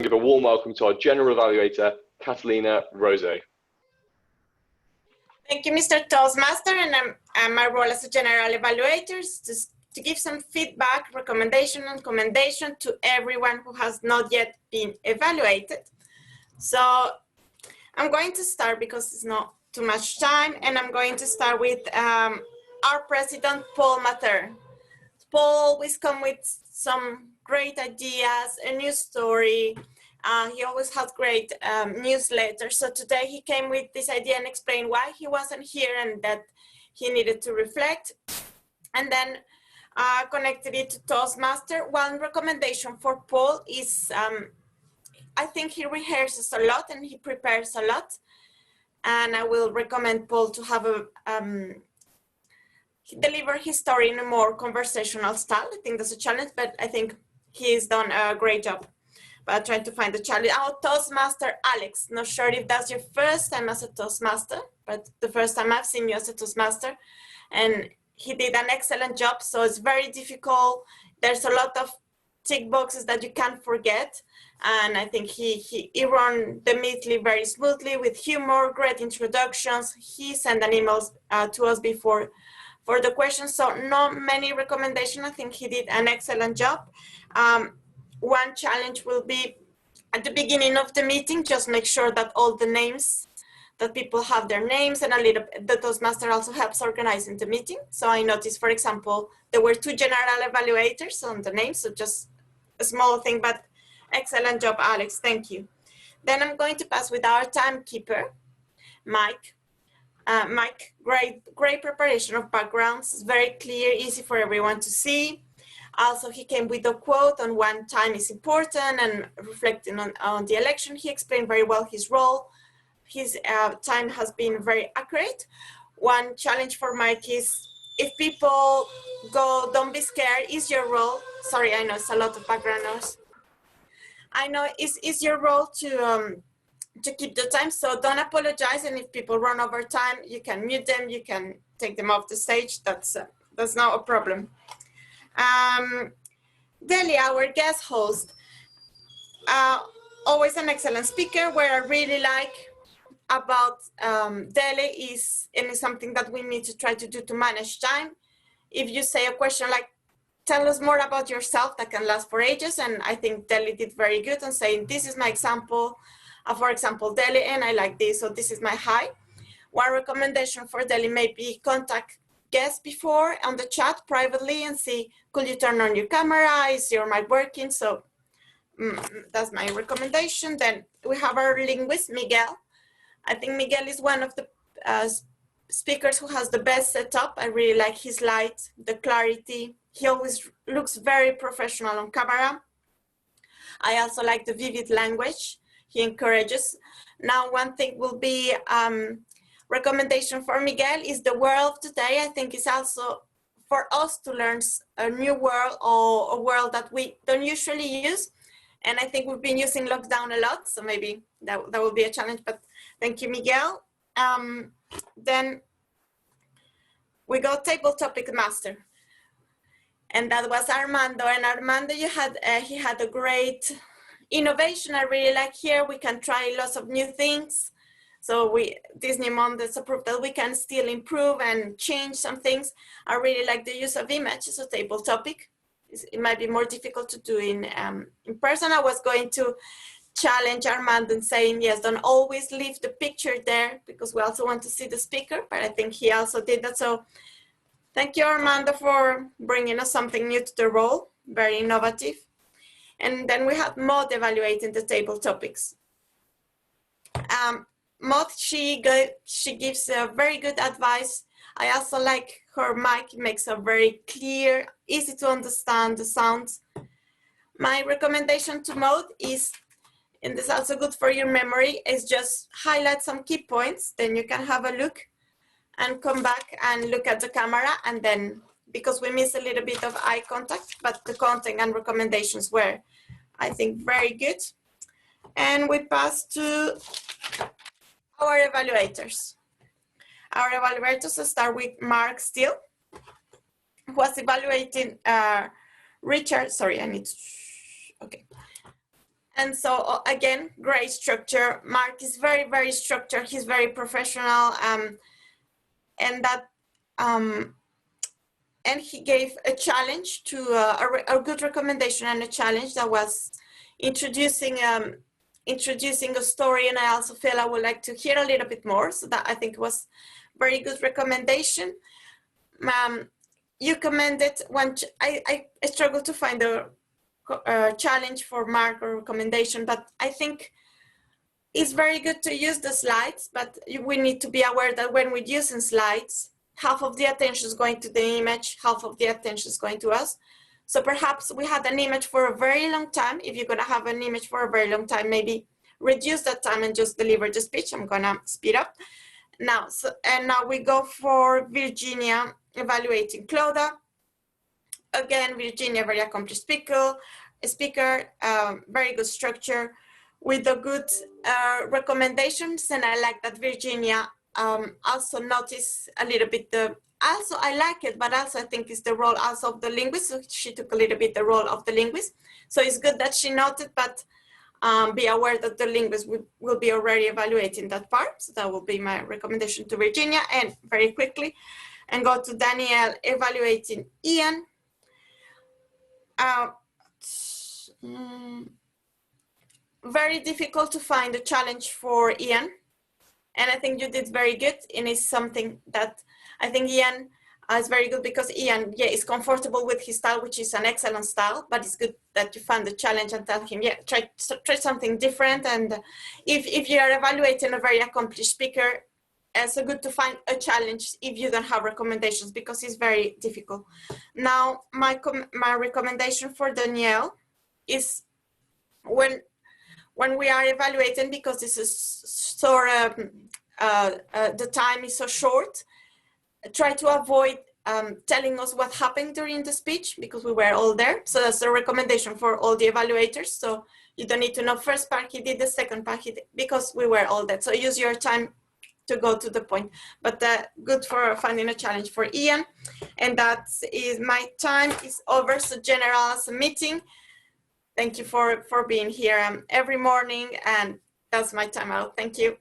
Give a warm welcome to our General Evaluator, Catalina Rose. Thank you, Mr. Toastmaster, and my role as a General Evaluator is to give some feedback, recommendation, and commendation to everyone who has not yet been evaluated. So I'm going to start because it's not too much time, and I'm going to start with our president, Paul Mater. Paul always comes with some great ideas, a new story. He always has great newsletters. So today he came with this idea and explained why he wasn't here and that he needed to reflect. And then connected it to Toastmaster. One recommendation for Paul is, I think he rehearses a lot and he prepares a lot. And I will recommend Paul to have deliver his story in a more conversational style. I think that's a challenge, but I think he's done a great job. But trying to find the challenge. Our Toastmaster, Alex. Not sure if that's your first time as a Toastmaster, but the first time I've seen you as a Toastmaster. And he did an excellent job, so it's very difficult. There's a lot of tick boxes that you can't forget. And I think he ran the meeting very smoothly with humor, great introductions. He sent an email to us before for the questions, so not many recommendations. I think he did an excellent job. One challenge will be at the beginning of the meeting, just make sure that all the names, that people have their names, and the Toastmaster also helps organizing the meeting. So I noticed, for example, there were 2 general evaluators on the names, so just a small thing, but excellent job, Alex, thank you. Then I'm going to pass with our timekeeper, Mike. Mike, great preparation of backgrounds, it's very clear, easy for everyone to see. Also, he came with a quote on when time is important and reflecting on the election. He explained very well his role. His time has been very accurate. One challenge for Mike is if people go, don't be scared, is your role. Sorry, I know it's a lot of background noise. I know it's your role to keep the time, so don't apologize. And if people run over time, you can mute them, you can take them off the stage. That's not a problem. Deli, our guest host, always an excellent speaker. What I really like about Deli is, and it's something that we need to try to do to manage time. If you say a question like, tell us more about yourself, that can last for ages. And I think Deli did very good on saying, this is my example. For example, Deli, and I like this, so this is my hi. One recommendation for Deli may be contact guests before on the chat privately and see, could you turn on your camera? Is your mic working? So that's my recommendation. Then we have our linguist, Miguel. I think Miguel is one of the speakers who has the best setup. I really like his light, the clarity. He always looks very professional on camera. I also like the vivid language he encourages. Now, one thing will be recommendation for Miguel is the word of today. I think it's also for us to learn a new word or a word that we don't usually use. And I think we've been using lockdown a lot, so maybe that will be a challenge, but thank you, Miguel. Then we got table topic master. And that was Armando. And Armando, he had a great innovation. I really like here. We can try lots of new things. So Disney Mondays approved that we can still improve and change some things. I really like the use of images, a table topic. It might be more difficult to do in person. I was going to challenge Armando and saying, yes, don't always leave the picture there because we also want to see the speaker, but I think he also did that. So thank you, Armando, for bringing us something new to the role, very innovative. And then we have Maud evaluating the table topics. Maud, she gives very good advice. I also like her mic, makes a very clear, easy to understand the sounds. My recommendation to Maud is, and this is also good for your memory, is just highlight some key points, then you can have a look and come back and look at the camera, and then, because we miss a little bit of eye contact, but the content and recommendations were, I think, very good. And we pass to our evaluators. Our evaluators start with Mark Steele, who was evaluating Richard, sorry, I need to, okay. And so again, great structure. Mark is very, very structured. He's very professional, and that and he gave a challenge to a good recommendation and a challenge that was introducing a story. And I also feel I would like to hear a little bit more. So that I think was very good recommendation. You commended one. I struggled to find a challenge for Mark or recommendation, but I think it's very good to use the slides, but we need to be aware that when we're using slides, half of the attention is going to the image, half of the attention is going to us. So perhaps we had an image for a very long time. If you're going to have an image for a very long time, maybe reduce that time and just deliver the speech. I'm going to speed up now. Now we go for Virginia evaluating Clodagh. Again, Virginia, very accomplished speaker, very good structure with the good recommendations. And I like that Virginia also noticed a little bit also I like it, but also I think it's the role also of the linguist. So she took a little bit the role of the linguist. So it's good that she noted, but be aware that the linguist will be already evaluating that part. So that will be my recommendation to Virginia. And very quickly, and go to Danielle evaluating Ian. Very difficult to find a challenge for Ian. And I think you did very good. And it's something that I think Ian is very good because Ian, is comfortable with his style, which is an excellent style, but it's good that you find the challenge and tell him, try something different. And if you're evaluating a very accomplished speaker, it's so good to find a challenge if you don't have recommendations because it's very difficult. Now, my recommendation for Danielle is when we are evaluating, because this is sort of, the time is so short, try to avoid telling us what happened during the speech because we were all there. So that's a recommendation for all the evaluators. So you don't need to know first part he did, the second part he did, because we were all there. So use your time to go to the point, but good for finding a challenge for Ian. And that is my time is over. So General as a meeting. Thank you for being here every morning, and that's my time out. Thank you.